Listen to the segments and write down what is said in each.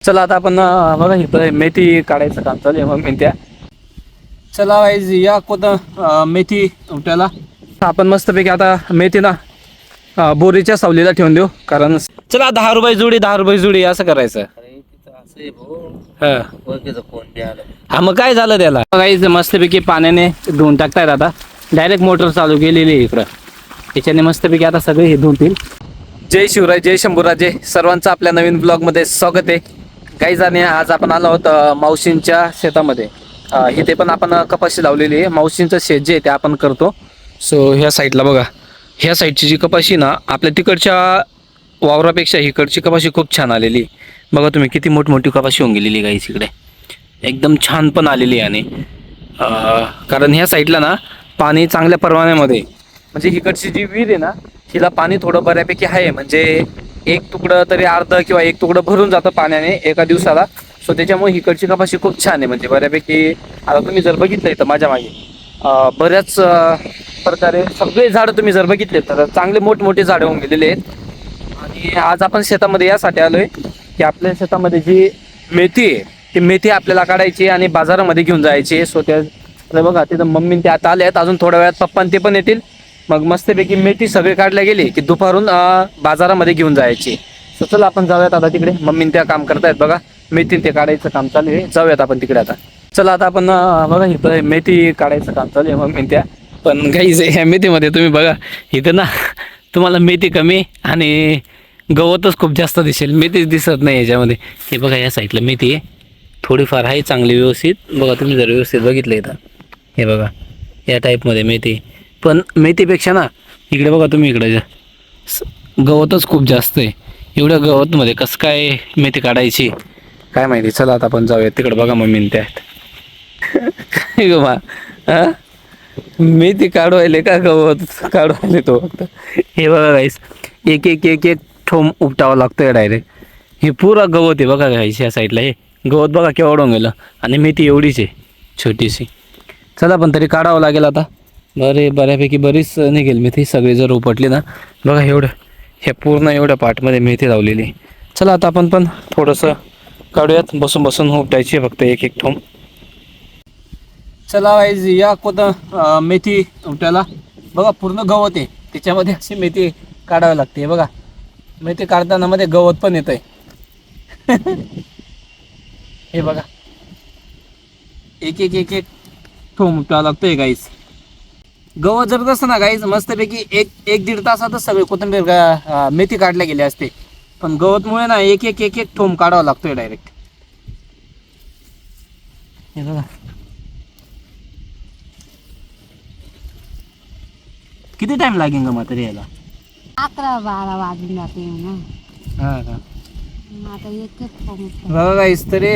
चला आता आपण बघा इथं मेथी काढायचं काम चालू आहे. मग मेथ्या चला वाईज या मेथी उठायला आपण मस्तपैकी आता मेथी ना बोरीच्या सावलीला ठेवून देऊ. कारण चला 10 रुपये जुडी 10 रुपये जुडी असं करायचं. हा मग काय झालं त्याला बघायचं मस्तपैकी पाण्याने धुवून टाकतायत. आता डायरेक्ट मोटर चालू केलेली आहे इकडं. त्याच्याने मस्तपैकी आता सगळे हे धुवतील. जय शिवराय जय शंभूराजे सर्वांचं आपल्या नवीन ब्लॉगमध्ये स्वागत आहे. काही जाणे आज आपण आलो आहोत मावशींच्या शेतामध्ये. इथे पण आपण कपाशी लावलेली आहे. मावशींचं शेत जे आहे ते आपण करतो. सो ह्या साईडला बघा, ह्या साईडची जी कपाशी ना आपल्या तिकडच्या वावरापेक्षा इकडची कपाशी खूप छान आलेली. बघा तुम्ही किती मोठमोठी कपाशी होऊन गेलेली गाईस इकडे. एकदम छान पण आलेली आहे. आणि कारण ह्या साईडला ना पाणी चांगल्या प्रमाणामध्ये, म्हणजे इकडची जी विहीर आहे ना हिला पाणी थोडं बऱ्यापैकी आहे. म्हणजे एक तुकडं तरी अर्ध किंवा एक तुकडं भरून जातं पाण्याने एका दिवसाला. सो त्याच्यामुळे इकडची कपाशी खूप छान आहे. म्हणजे बऱ्यापैकी आता तुम्ही जर बघितलं तर माझ्या मागे बऱ्याच प्रकारे सगळे झाडं तुम्ही जर बघितले तर चांगले मोठमोठे झाडं होऊन गेलेले आहेत. आणि आज आपण शेतामध्ये यासाठी आलोय की आपल्या शेतामध्ये जी मेथी आहे ती मेथी आपल्याला काढायची आणि बाजारामध्ये घेऊन जायची. सो त्या बघा तिथं मम्मी ते आता आले आहेत. अजून थोड्या वेळात पप्पा ते पण येतील. मग मस्तपैकी मेथी सगळे काढल्या गेली की दुपारून बाजारामध्ये घेऊन जायची. सो चला आपण जाऊयात आता तिकडे. मम्मी त्या काम करतायत बघा, मेथी ते काढायचं काम चालू आहे. जाऊयात आपण तिकडे आता. चला आता आपण बघा इथं मेथी काढायचं काम चालू आहे मम्मी त्या. पण काही ह्या मेथीमध्ये तुम्ही बघा इथं ना तुम्हाला मेथी कमी आणि गवतच खूप जास्त दिसेल. मेथीच दिसत नाही याच्यामध्ये. हे बघा या साईडला मेथी आहे थोडीफार आहे चांगली व्यवस्थित. बघा तुम्ही जर व्यवस्थित बघितलं इथं हे बघा या टाईपमध्ये मेथी. पण मेथीपेक्षा ना इकडे बघा तुम्ही इकडे गवतच खूप जास्त आहे. एवढ्या गवतमध्ये कसं काय मेथी काढायची काय माहिती. चला आता आपण जाऊया तिकडे. बघा मम्मी त्या काय ग मा मेथी काढवायले का गवत काढवायले तो फक्त. हे बघा गाईस एक एक एक एक ठोम उपटावा लागतोय डायरेक्ट. हे पुरा गवत आहे बघा गाईस. या साईडला हे गवत बघा केवढं गेलं आणि मेथी एवढीच आहे छोटीशी. चला पण तरी काढावं लागेल आता. बऱ्यापैकी बरीच निघेल मेथी सगळी जर उपटली ना. बघा एवढं हे पूर्ण एवढ्या पाटमध्ये मेथी लावलेली. चला आता आपण पण थोडंसं काढूयात. बसून बसून उपटायची फक्त एक एक ठोम. चला वाईज या मेथी उपटायला. बघा पूर्ण गवत आहे त्याच्यामध्ये अशी मेथी काढावी लागते. बघा मेथी काढताना मध्ये गवत पण येत आहे. हे बघा एक एक एक एक ठोम उपटावं लागतोय गाईस. गवत जर तसं ना गाईज मस्तपैकी एक दीड तासातच सगळे कोथिंबीर मेथी काढल्या गेले असते. पण गवतमुळे ना एक एक एक एक ठोम काढावा लागतोय डायरेक्ट. हे बघा किती टाइम लागेल का म्हातारी यायला. 11-12 वाजून जाते ना. हा का आता एक बघा गाईस तरी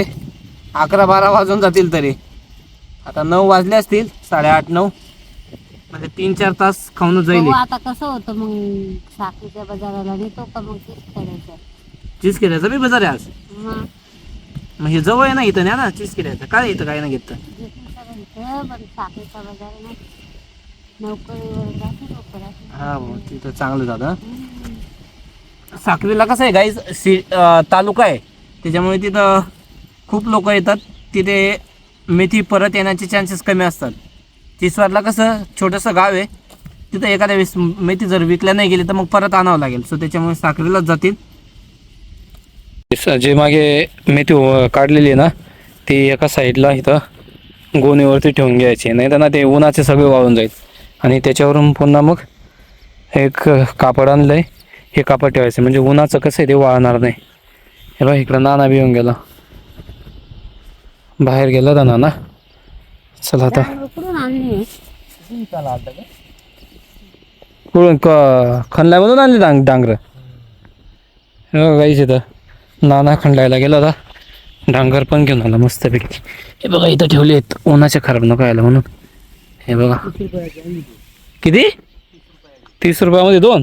11-12 वाजून जातील. तरी आता 9 वाजले असतील 8:30-9 म्हणजे 3-4 तास खाऊनच जाईल. आता कसं होतं मग साखरेच्या बाजाराला नेतो का मग चीज खेळायचं. चीज केल्याचं मी बाजार आहे आज. मग हे जवळ आहे ना इथं ना चीज केल्याचं काय इथं काय ना घेतं. पण साखरेचा बाजार नाही नोकरीवर जाते लवकर. हा तिथं चांगलं जातं. साखरेला कसं आहे गाईज तालुका आहे त्याच्यामुळे तिथं खूप लोक येतात. तिथे मेथी परत येण्याचे चान्सेस कमी असतात. चिसवाडला कसं छोटंसं गाव आहे तिथं एखाद्या वेळेस मेथी जर विकल्या नाही गेली तर मग परत आणावं लागेल. सो त्याच्यामुळे साखरेलाच जातील. जे मागे मेथी काढलेली आहे ना ती एका साईडला इथं गोणीवरती ठेवून घ्यायची. नाही तर ना ते उन्हाचे सगळे वाळून जाईल. आणि त्याच्यावरून पुन्हा मग एक कापड आणलं आहे हे कापड ठेवायचं म्हणजे उन्हाचं कसं आहे ते वाळणार नाही. हे बघ इकडं नाना बी येऊन गेला बाहेर गेला तर नाना. चला आता कुठून खणल्यामधून आणली डांगर. गाईच इथं नाना खंडायला गेला होता. डांगर पण घेऊन आला मस्तपैकी. हे बघा इथं ठेवले आहेत उन्हाचे खराब नको यायला म्हणून. हे बघा किती 30 रुपयामध्ये 2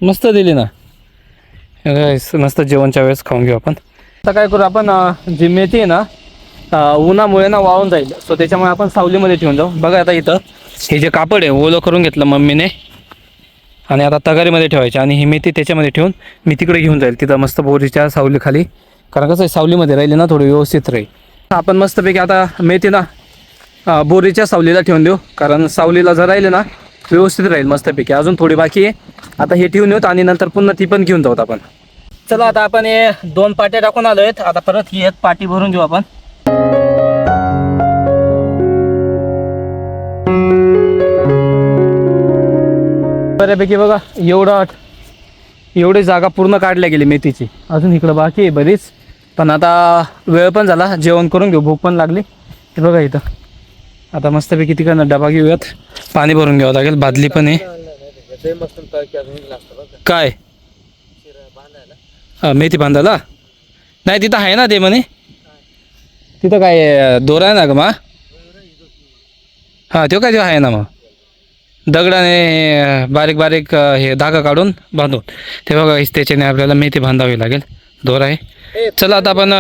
मस्त दिली ना. मस्त जेवणच्या वेळेस खाऊन घेऊ आपण. आता काय करू आपण जी मेथी आहे ना उन्हामुळे ना वाळून जाईल. सो त्याच्यामुळे आपण सावलीमध्ये ठेवून जाऊ. बघा आता इथं हे जे कापड आहे ओलं करून घेतलं मम्मीने आणि आता तगारीमध्ये ठेवायचे. आणि ही मेथी त्याच्यामध्ये ठेवून मी तिकडे घेऊन जाईल. तिथं मस्त बोरीच्या सावलीखाली कारण कसं आहे सावलीमध्ये राहिले ना थोडी व्यवस्थित राहील. आपण मस्तपैकी आता मेथी ना बोरीच्या सावलीला ठेवून देऊ, कारण सावलीला जर राहिले ना व्यवस्थित राहील मस्तपैकी. अजून थोडी बाकी आहे, आता हे ठेवून येऊत आणि नंतर पुन्हा ती पण घेऊन जाऊत आपण. चला आता आपण हे 2 पाट्या टाकून आलो आहेत, आता परत ही एक पाटी भरून घेऊ आपण. बऱ्यापैकी बघा एवढी जागा पूर्ण काढल्या गेली मेथीची. अजून इकडं बाकी आहे बरीच, पण आता वेळ पण झाला, जेवण करून घेऊ, भूक पण लागली. हे बघा इथं आता मस्तपैकी तिकडनं डबा घेऊयात, पाणी भरून घ्यावं लागेल, बादली पण आहे. काय मेथी बांधायला नाही तिथं आहे ना ते म्हणे, तिथं काय दोरा आहे ना ग मा? हां तो काय आहे ना, मग दगडाने बारीक बारीक हे धागा काढून बांधून ते बघा, त्याच्याने आपल्याला मेथी बांधावी लागेल. दोरा आहे. चला आता आपण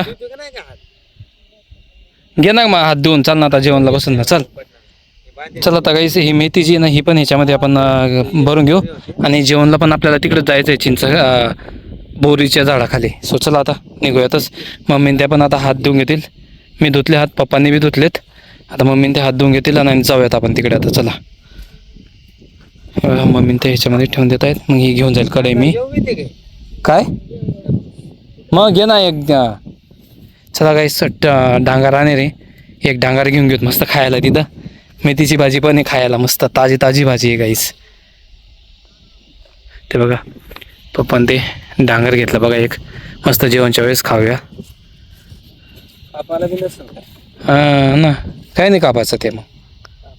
घे ना मग हात धुवून, चाल ना आता जेवणला बसून ना, चल. चला आता काहीच ही मेथी जी ना ही पण ह्याच्यामध्ये आपण भरून घेऊ, आणि जेवणला पण आपल्याला तिकडे जायचं आहे चिंच बोरीच्या झाडाखाली. सो चला आता निघूयातच. मम्मीने त्या पण आता हात धुवून घेतील, मी धुतले हात, पप्पांनी बी धुतलेत. आता मम्मीने ते हात धुवून घेतील आणि जाऊयात आपण तिकडे आता. चला मम्मीने ते ह्याच्यामध्ये ठेवून देत आहेत, मग ही घेऊन जाईल कडे मी. काय मग घे ना एक. चला काही डांगर आणि रे एक डांगर घेऊन घेऊत मस्त खायला. तिथं मेथीची भाजी पण आहे खायला, मस्त ताजी ताजी भाजी आहे गाईस. ते बघा पप्पान ते डांगर घेतलं बघा एक, मस्त जेवणच्या वेळेस खाऊया. हां ना, काय नाही कापायचं ते, मग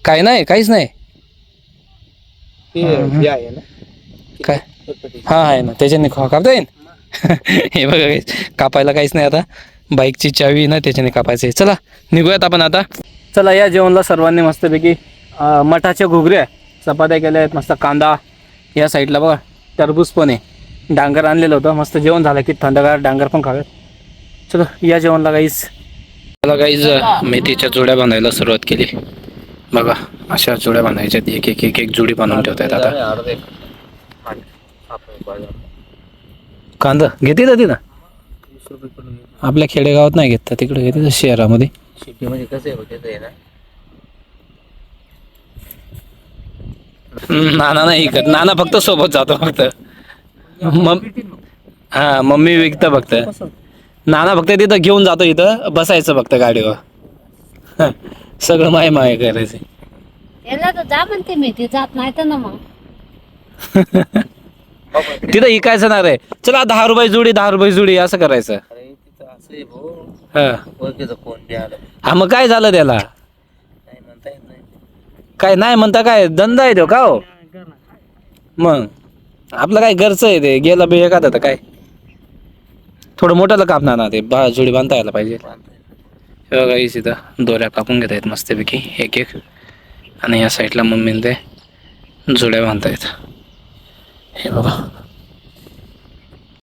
काय नाही, काहीच नाही. काय हां आहे ना, त्याच्याने कापता येईल. हे बघा कापायला काहीच नाही. आता बाईकची चावी ना त्याच्याने कापायचं आहे. चला निघूयात आपण आता. चला या जेवणला सर्वांनी मस्तपैकी मठाच्या घुगऱ्या चपात्या केल्या आहेत, मस्त कांदा, या साईडला बघा टरबूज पण आहे, डांगर आणलेलं होतं. मस्त जेवण झालं की थंडगार डांगर पण खाव्यात. चलो या जेवणला गाईज. चला गाईज मेथीच्या जोड्या बांधायला सुरुवात केली बघा. अशा जोड्या बांधायच्यात, एक एक एक एक जोडी बांधून ठेवतायत. आता कांदा घेते ना तिथं, आपल्या खेडेगावात नाही घेत, तिकडे घेते शहरामध्ये. शेतीमध्ये कसं आहे ना, नाना नाही ऐकत, नाना फक्त सोबत जातो फक्त. हां मम्मी विकतं फक्त, नाना फक्त तिथं घेऊन जातो, इथं बसायचं फक्त गाडीवर. सगळं माय करायचं. याला तर जा म्हणते मी, ते जात नाही तर ना मग. तिथं इकायचं ना रे, चला 10 रुपये जुडी, 10 रुपये जुडी असं करायचं. अरे तिथं असं आहे भाऊ, हा ओळखीचं कोण बी आलं हा, मग काय झालं त्याला, नाही म्हणता येत नाही. काय नाही म्हणता, काय धंदा आहे तो का हो. मग आपलं काय घरचं आहे ते, गेला बी एखादा तर काय थोडं मोठ्याला कापणार ना ते, जुडी बांधता यायला पाहिजे. हे बघा इथं दोऱ्या कापून घेता येत मस्तपैकी एक एक, आणि या साईडला मम्मीने ते जुड्या बांधतायत. हे बघा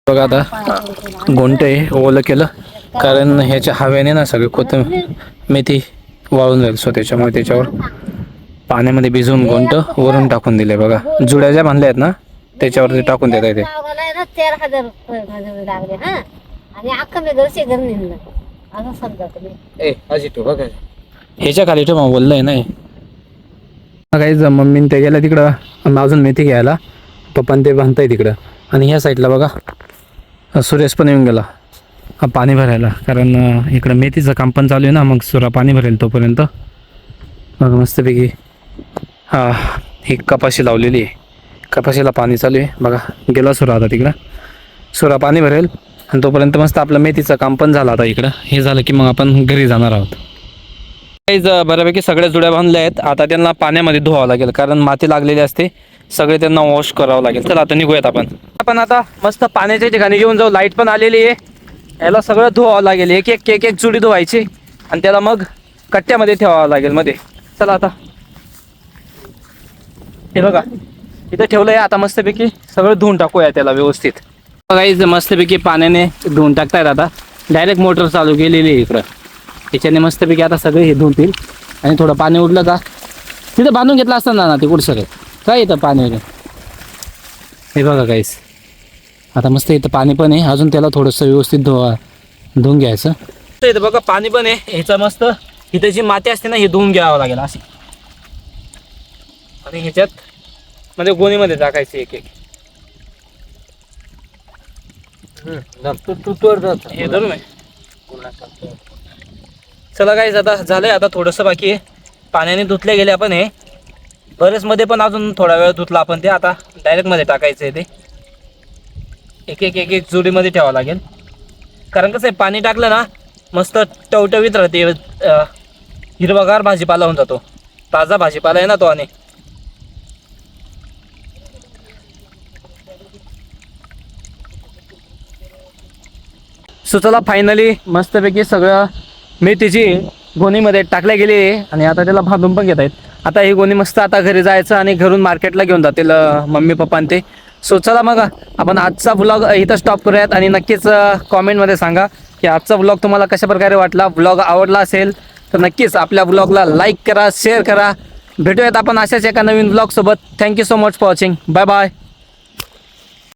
बघा आता गोंटे ओलं केलं, कारण ह्याच्या हवेने ना सगळी कोथिंबीर मेथी वाळून जाईल. सो त्याच्यामुळे त्याच्यावर पाण्यामध्ये भिजवून गोंट वरून टाकून दिले बघा. जुड्या ज्या बांधल्या आहेत ना त्याच्यावरती टाकून देता येते. 13,000 रुपये लागले हा, आणि अख्खं मी घरचे घर नेलं असं समजा तुम्ही. ए अशी तू बघा, ह्याच्या खाली ठेवा बोललंय नाही काहीच. मम्मीने ते गेल्या तिकडं अजून मेथी घ्यायला, पप्पान ते बांधताय तिकडं. आणि ह्या साईडला बघा सुरेश पण येऊन गेला पाणी भरायला, कारण इकडं मेथीचं काम पण चालू आहे ना, मग सुरा पाणी भरेल तोपर्यंत. मग मस्तपैकी ही कपाशी लावलेली आहे, कपाशीला पाणी चालू आहे बघा. गेला सुरा आता तिकडं, सुरा पाणी भरेल आणि तोपर्यंत मस्त आपलं मेथीचं काम पण झालं. आता इकडं हे झालं की मग आपण घरी जाणार आहोत. काहीच बऱ्यापैकी सगळ्या जुड्या बांधल्या आहेत. आता त्यांना पाण्यामध्ये धुवावं लागेल, कारण माती लागलेली असते, सगळे त्यांना वॉश करावं लागेल. चला आता निघूयात आपण आता मस्त पाण्याच्या ठिकाणी घेऊन जाऊ. लाईट पण आलेली आहे, याला सगळं धुवावं लागेल, एक एक एक एक जुडी धुवायची आणि त्याला मग कट्ट्यामध्ये ठेवावं लागेल मध्ये. चला आता हे बघा इथं ठेवलंय, आता मस्तपैकी सगळं धुवून टाकूया त्याला व्यवस्थित. बघा मस्तपैकी पाण्याने धुवून टाकतायत. आता डायरेक्ट मोटर चालू केलेली आहे इकडं, त्याच्याने मस्तपैकी आता सगळे हे धुवतील. आणि थोडं पाणी उडलं का तिथं बांधून घेतलं असतं ना ते कुठं काय येतं पाणी वगैरे. हे बघा काहीच आता मस्त इथं पाणी पण आहे, अजून त्याला थोडंसं व्यवस्थित धुवून घ्यायचं. तर इथं बघा पाणी पण आहे ह्याचं मस्त. इथे जी माती असते ना ही धुवून घ्यावं लागेल अशी. आणि ह्याच्यात म्हणजे गोणीमध्ये टाकायची एक एक. हे धरून आहे. चला गाईस आता झालंय. आता थोडंसं बाकी आहे. पाण्याने धुतले गेले आपण हे. बरेच मध्ये पण अजून थोडा वेळ धुतला आपण ते. आता डायरेक्ट मध्ये टाकायचं आहे ते. एक एक एक एक जोडीमध्ये ठेवावं लागेल. कारण कसं आहे पाणी टाकलं ना मस्त टवटवीत राहते. हिरवागार भाजीपाला होऊन जातो. ताजा भाजीपाला आहे ना तो. आणि सो चला फायनली मस्तपैकी सगळं मेथीची गोणीमध्ये टाकल्या गेली आहे. आणि आता त्याला बांधून पण घेत आहेत. आता ही गोणी मस्त आता घरी जायचं आणि घरून मार्केटला घेऊन जातील मम्मी पप्पा ते. सो चला मग आपण आजचा व्लॉग इथं स्टॉप करूयात. आणि नक्कीच कॉमेंटमध्ये सांगा की आजचा व्लॉग तुम्हाला कशा प्रकारे वाटला. व्लॉग आवडला असेल तर नक्कीच आपल्या व्लॉगला लाईक करा, शेअर करा. भेटूयात आपण अशाच एका नवीन व्लॉगसोबत. Thank you so much for watching. Bye bye.